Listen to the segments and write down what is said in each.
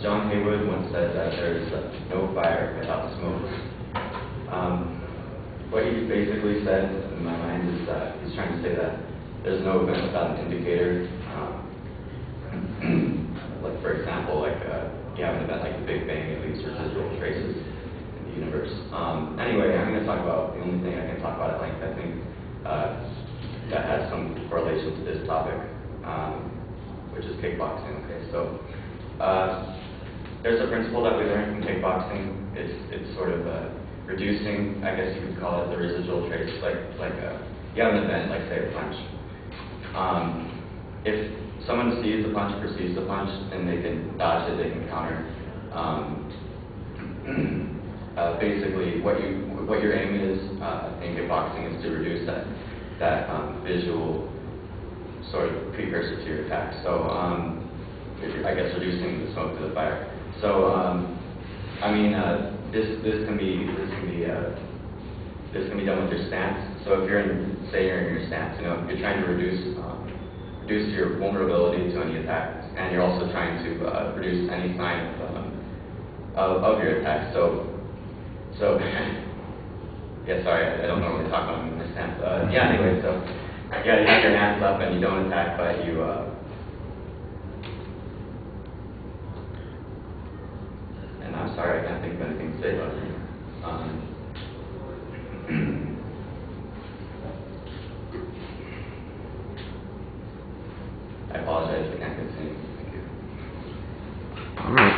John Haywood once said that there's no fire without smoke. What he basically said in my mind is that he's trying to say that there's no event without an indicator. Like for example, you have an event like the Big Bang, it leaves residual traces in the universe. Anyway, I'm going to talk about the only thing I can talk about at length, I think, that has some correlation to this topic, which is kickboxing. Okay, so there's a principle that we learned from kickboxing. It's sort of reducing, I guess you could call it, the residual trace. You have an event, like say a punch. If someone sees the punch, perceives the punch, and they can dodge it, they can counter. Basically, what your aim is in kickboxing is to reduce that visual sort of precursor to your attack. So, I guess reducing the smoke to the fire. So, I mean, this can be done with your stance. So if you're in your stance, if you're trying to reduce your vulnerability to any attack, and you're also trying to reduce any sign of your attack. So yeah, sorry, I don't normally talk about my stance. Yeah, anyway, so yeah, you have your hands up and you don't attack, but you and I'm sorry, I can't think of anything to say about it. I apologize, I can't continue. Thank you. All right.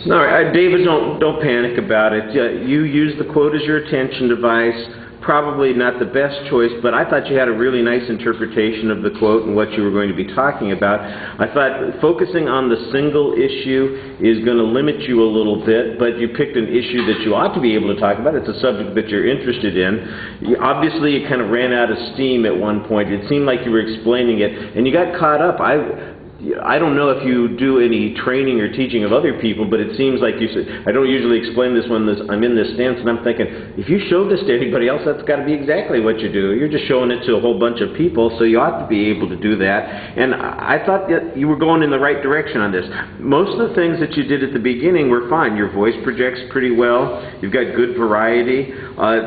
No, David, don't panic about it. You used the quote as your attention device. Probably not the best choice, but I thought you had a really nice interpretation of the quote and what you were going to be talking about. I thought focusing on the single issue is going to limit you a little bit, but you picked an issue that you ought to be able to talk about. It's a subject that you're interested in. Obviously, you kind of ran out of steam at one point. It seemed like you were explaining it, and you got caught up. I don't know if you do any training or teaching of other people, but it seems like you said, I don't usually explain this when I'm in this stance, and I'm thinking, if you show this to anybody else, that's got to be exactly what you do. You're just showing it to a whole bunch of people, so you ought to be able to do that. And I thought that you were going in the right direction on this. Most of the things that you did at the beginning were fine. Your voice projects pretty well. You've got good variety.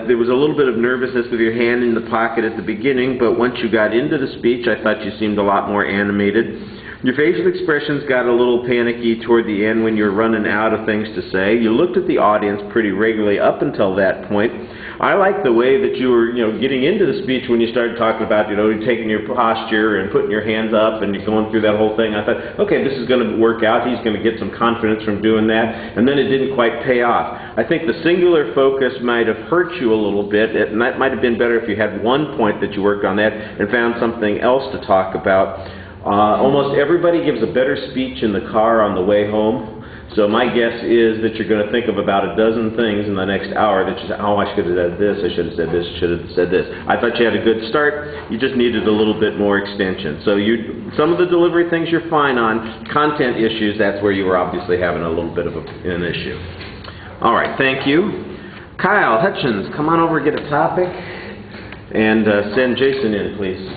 There was a little bit of nervousness with your hand in the pocket at the beginning, but once you got into the speech, I thought you seemed a lot more animated. Your facial expressions got a little panicky toward the end when you were running out of things to say. You looked at the audience pretty regularly up until that point. I liked the way that you were, getting into the speech when you started talking about, taking your posture and putting your hands up and you're going through that whole thing. I thought, okay, this is going to work out. He's going to get some confidence from doing that. And then it didn't quite pay off. I think the singular focus might have hurt you a little bit, and that might have been better if you had one point that you worked on that and found something else to talk about. Almost everybody gives a better speech in the car on the way home, so my guess is that you're going to think of about a dozen things in the next hour that you say, oh, I should have said this, I should have said this, should have said this. I thought you had a good start, you just needed a little bit more extension. So some of the delivery things you're fine on. Content issues, that's where you were obviously having a little bit of an issue. All right, thank you. Kyle Hutchins, come on over and get a topic, and send Jason in, please.